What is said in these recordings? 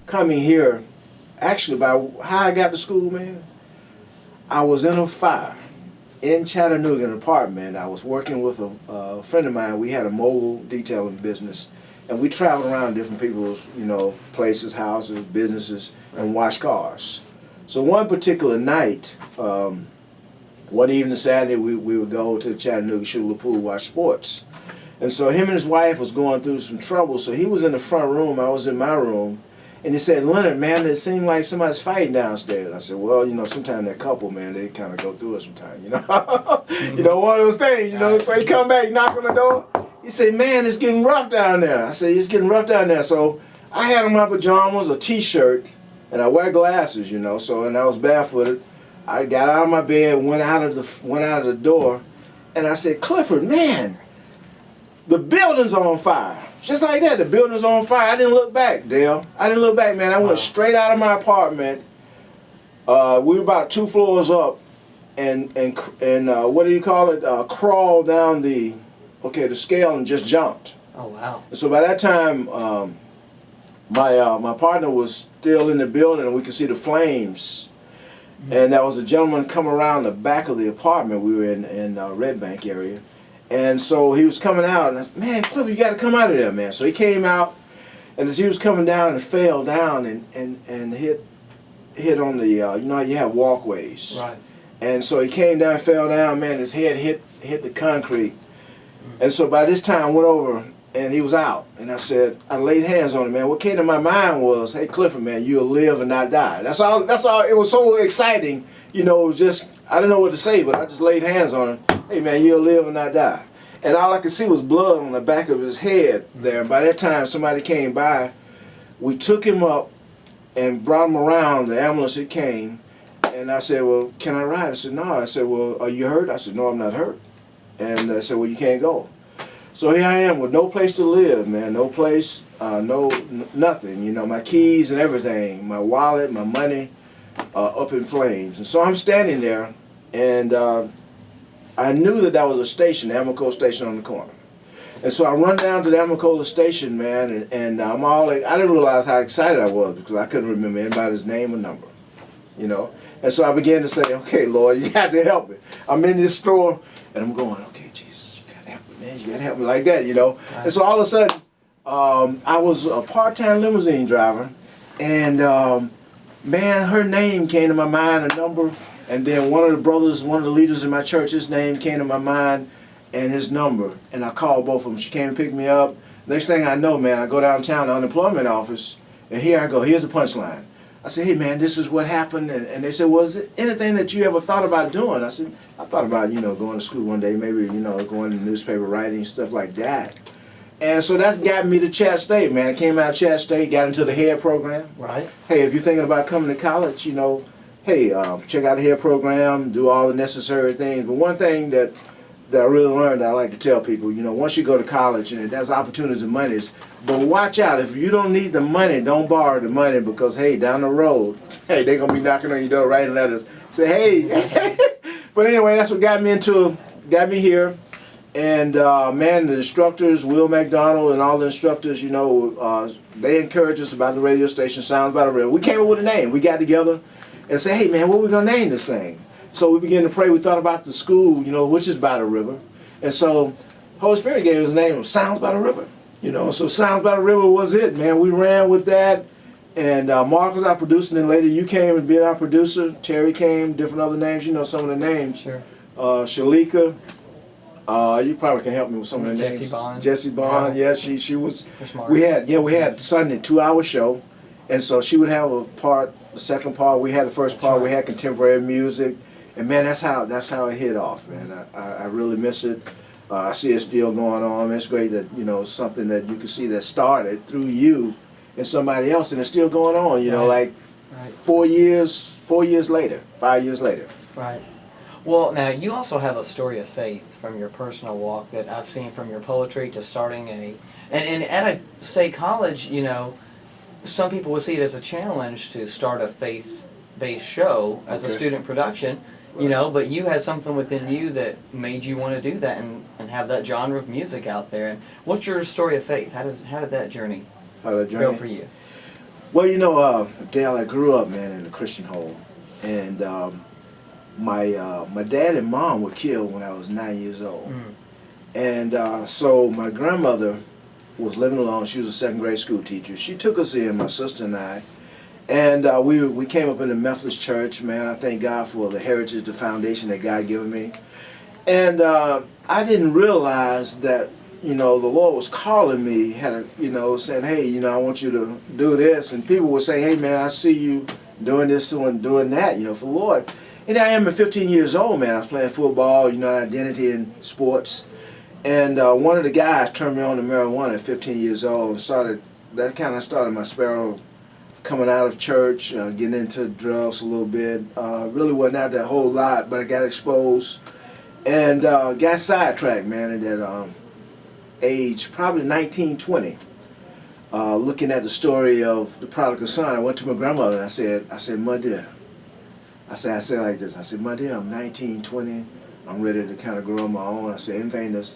coming here, actually, by how I got to school, man, I was in a fire in Chattanooga, in an apartment. I was working with a friend of mine. We had a mobile detailing business, and we traveled around different people's, places, houses, businesses, and washed cars. So one particular night, one evening Saturday, we would go to Chattanooga, shoot a little pool, watch sports. And so him and his wife was going through some trouble, so he was in the front room, I was in my room, and he said, "Leonard, man, it seemed like somebody's fighting downstairs." I said, "Well, sometimes that couple, man, they kind of go through it sometimes, one of those things, So he come back, knock on the door. He said, "Man, it's getting rough down there." I said, "It's getting rough down there." So I had on my pajamas, a T-shirt, and I wear glasses, So and I was barefooted. I got out of my bed, went out of the door, and I said, "Clifford, man, the building's on fire." Just like that, the building's on fire. I didn't look back, Dale. I didn't look back, man. I went straight out of my apartment. We were about 2 floors up, and what do you call it? Crawled down the scale and just jumped. Oh wow! And so by that time, my partner was still in the building, and we could see the flames. Mm-hmm. And there was a gentleman coming around the back of the apartment. We were in Red Bank area. And so he was coming out, and I said, "Man, Clifford, you got to come out of there, man." So he came out, and as he was coming down, and fell down and hit on the, you know how you have walkways. Right. And so he came down, fell down, man, his head hit the concrete. And so by this time, I went over, and he was out. And I laid hands on him, man. What came to my mind was, "Hey, Clifford, man, you'll live and not die." That's all. It was so exciting, it was just, I didn't know what to say, but I just laid hands on him. "Hey, man, you'll live and not die." And all I could see was blood on the back of his head there. And by that time, somebody came by. We took him up and brought him around. The ambulance, it came. And I said, "Well, can I ride?" I said, "No." I said, "Well, are you hurt?" I said, "No, I'm not hurt." And I said, "Well, you can't go." So here I am with no place to live, man. No place, nothing. My keys and everything, my wallet, my money, up in flames. And so I'm standing there, and I knew that was a station, the Amacola station on the corner. And so I run down to the Amacola station, man, and I'm I didn't realize how excited I was because I couldn't remember anybody's name or number, And so I began to say, "Okay, Lord, you got to help me." I'm in this store, and I'm going, "Okay, Jesus, you got to help me, man. You got to help me," like that, Right. And so all of a sudden, I was a part-time limousine driver, and man, her name came to my mind, a number. And then one of the leaders in my church, his name came to my mind and his number. And I called both of them. She came and picked me up. Next thing I know, man, I go downtown to the unemployment office, and here I go. Here's the punchline. I said, "Hey, man, this is what happened." And they said, "Well, is it anything that you ever thought about doing?" I said, "I thought about, going to school one day, maybe, going to newspaper writing, stuff like that." And so that's got me to Chat State, man. I came out of Chat State, got into the hair program. Right. Hey, if you're thinking about coming to college, hey, check out the hair program, do all the necessary things. But one thing that I really learned, that I like to tell people, once you go to college, and there's opportunities and monies, but watch out. If you don't need the money, don't borrow the money because, hey, down the road, hey, they're going to be knocking on your door, writing letters, say, "Hey." But anyway, that's what got me here. And, man, the instructors, Will McDonald and all the instructors, they encouraged us about the radio station, Sounds by the River. We came up with a name. We got together and said, "Hey, man, what are we going to name this thing?" So we began to pray. We thought about the school, which is by the river. And so Holy Spirit gave us the name of Sounds by the River. So Sounds by the River was it, man. We ran with that. And Mark was our producer. And then later you came and being our producer. Terry came, different other names. Some of the names. Sure. Shalika. You probably can help me with some of the names. Jessie Bond. Yeah, she was. We had Sunday 2-hour show. And so she would have the second part. We had the first part. We had contemporary music, and man, that's how it hit off, man. I really miss it. I see it still going on. It's great that something that you can see that started through you and somebody else, and it's still going on. Like 4 years later, 5 years later. Right. Well, now you also have a story of faith from your personal walk that I've seen from your poetry to starting and at a state college, some people would see it as a challenge to start a faith-based show as a student production, but you had something within you that made you want to do that and have that genre of music out there. And what's your story of faith? How did that journey go for you? Well, Dale, I grew up, man, in a Christian home, and my dad and mom were killed when I was 9 years old, Mm. and so my grandmother was living alone. She was a second grade school teacher. She took us in, my sister and I, and we came up in the Methodist church. Man, I thank God for the heritage, the foundation that God given me, and I didn't realize that the Lord was calling me, saying, hey, I want you to do this. And people would say, hey, man, I see you doing this and doing that, for the Lord. And I am at 15 years old, man. I was playing football, identity in sports. And one of the guys turned me on to marijuana at 15 years old and that kind of started my spiral coming out of church, getting into drugs a little bit. Really wasn't out that whole lot, but I got exposed and got sidetracked, man, at that age, probably 19, 20. Looking at the story of the prodigal son, I went to my grandmother and I said, my dear, I said like this, I said, my dear, I'm 19, 20, I'm ready to kind of grow on my own. I said,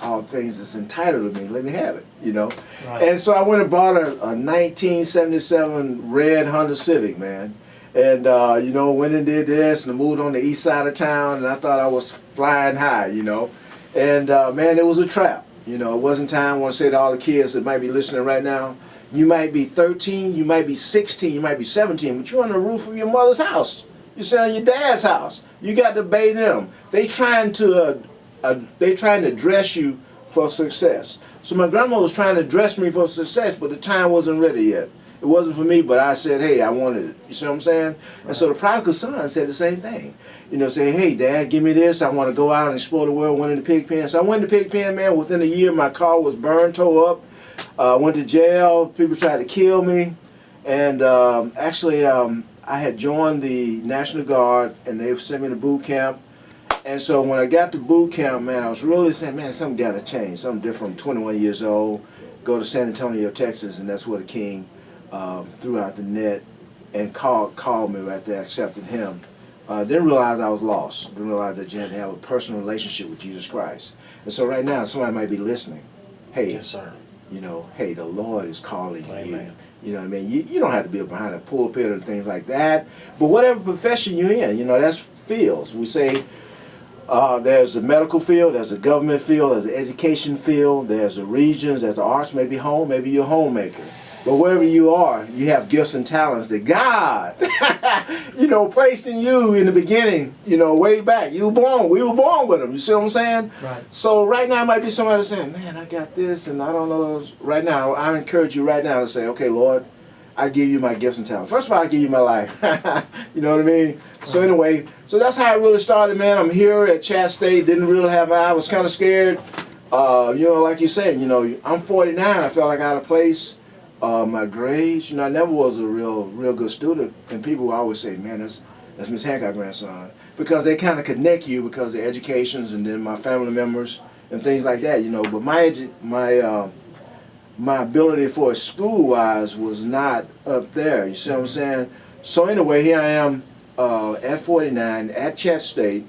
all things that's entitled to me, let me have it, Right. And so I went and bought a 1977 red Honda Civic, man. And, went and did this and moved on the east side of town, and I thought I was flying high, And, man, it was a trap. It wasn't time. I want to say to all the kids that might be listening right now, you might be 13, you might be 16, you might be 17, but you're on the roof of your mother's house. You're sitting on your dad's house. You got to obey them. They trying to dress you for success. So my grandma was trying to dress me for success, but the time wasn't ready yet. It wasn't for me, but I said, hey, I wanted it. You see what I'm saying? Right. And so the prodigal son said the same thing. Say, hey, Dad, give me this. I want to go out and explore the world. Went in the pig pen. So I went in the pig pen, man. Within a year, my car was burned, tore up. Went to jail. People tried to kill me. And I had joined the National Guard, and they sent me to boot camp. And so when I got to boot camp, man, I was really saying, man, something got to change. Something different. I'm 21 years old. Go to San Antonio, Texas, and that's where the king threw out the net and called me right there. I accepted him. Didn't realize I was lost. Didn't realize that you had to have a personal relationship with Jesus Christ. And so right now, somebody might be listening. Hey, yes, sir. Hey, the Lord is calling Amen. you. You know what I mean? You don't have to be behind a pulpit or things like that. But whatever profession you're in, that's fields. We say there's a medical field, there's a government field, there's an education field, there's the regions, there's the arts, maybe home, maybe you're a homemaker. But wherever you are, you have gifts and talents that God, placed in you in the beginning, way back. We were born with them. You see what I'm saying? Right. So right now might be somebody saying, man, I got this and I don't know. Right now, I encourage you right now to say, okay, Lord, I give you my gifts and talents. First of all, I give you my life. You know what I mean? Right. So anyway, so that's how it really started, man. I'm here at Chat State. Didn't really have, I was kind of scared. Like you said, I'm 49. I felt like out of place. My grades, I never was a real good student, and people will always say, man, that's Miss Hancock grandson, because they kind of connect you because of educations and then my family members and things like that, But my ability for school-wise was not up there. You see what I'm saying? So anyway, here I am at 49 at Chat State,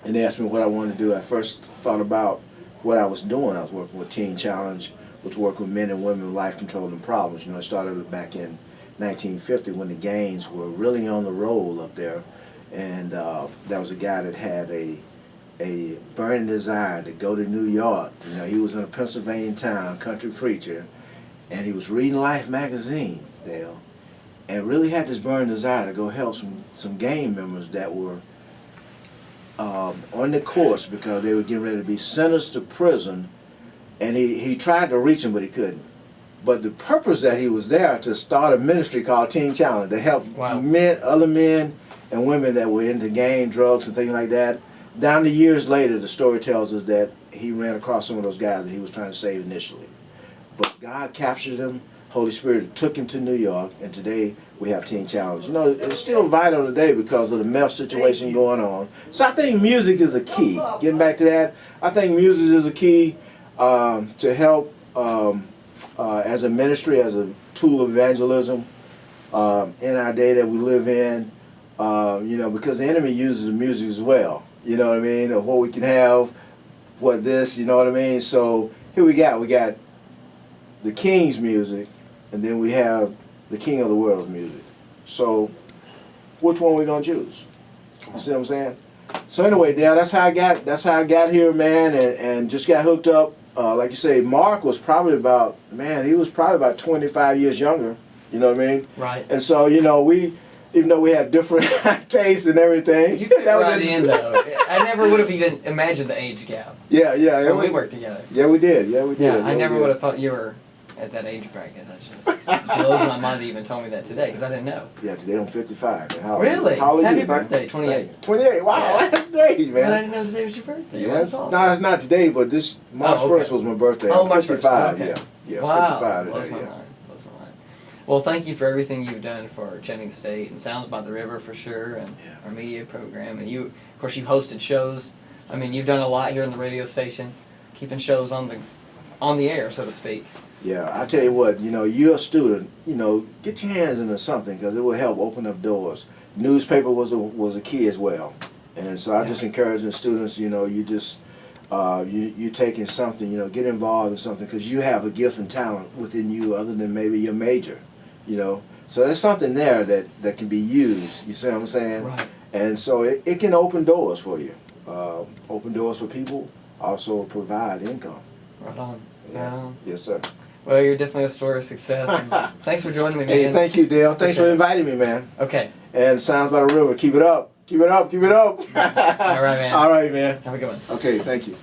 and they asked me what I wanted to do. I first thought about what I was doing. I was working with Teen Challenge, which worked with men and women with life controlling problems. It started back in 1950 when the gangs were really on the roll up there, and there was a guy that had a burning desire to go to New York. He was in a Pennsylvania town, country preacher, and he was reading Life magazine, Dale, and really had this burning desire to go help some gang members that were on the course because they were getting ready to be sentenced to prison. And he tried to reach him, but he couldn't. But the purpose that he was there to start a ministry called Teen Challenge to help other men and women that were into gang, drugs, and things like that. Down the years later, the story tells us that he ran across some of those guys that he was trying to save initially. But God captured him. Holy Spirit took him to New York, and today we have Teen Challenge. It's still vital today because of the meth situation going on. So I think music is a key. Getting back to that, I think music is a key. To help as a ministry, as a tool of evangelism in our day that we live in, because the enemy uses the music as well, you know what I mean, or what we can have, what this, you know what I mean. So here we got the King's music, and then we have the king of the world is music. So, which one we gonna choose? You see what I'm saying? So anyway, Dale, that's how I got here, man, and just got hooked up. Like you say, Mark was probably about 25 years younger. You know what I mean? Right. And so, even though we had different tastes and everything. You fit right in, though. I never would have even imagined the age gap. Yeah. When we worked together. Yeah, we did. Yeah, I never would have thought you were at that age bracket. That just blows my mind that you even told me that today, because I didn't know. Yeah, today I'm 55. Man. How really? How old are Happy you, birthday, 28. 28. Wow, yeah. That's great, man. But I didn't know today was your birthday. Yes. Awesome. No, it's not today, but this March 1st was my birthday. Oh, I'm March 55. 1st. Okay. Yeah. Wow. 55 today. Blows my mind. Well, thank you for everything you've done for Channing State and Sounds by the River for sure, and our media program. And you, of course, you hosted shows. I mean, you've done a lot here in the radio station, keeping shows on the air, so to speak. Yeah, I tell you what, you're a student, get your hands into something because it will help open up doors. Newspaper was a key as well. And so I just encourage the students, you just, you taking something, get involved in something because you have a gift and talent within you other than maybe your major, So there's something there that can be used, you see what I'm saying? Right. And so it can open doors for you, open doors for people, also provide income. Right on. Yeah. Right on. Yes, sir. Well, you're definitely a story of success. And thanks for joining me, man. Hey, thank you, Dale. Thanks for inviting me, man. Okay. And Sounds by the River, keep it up. Keep it up. Keep it up. All right, man. All right, man. Have a good one. Okay, thank you.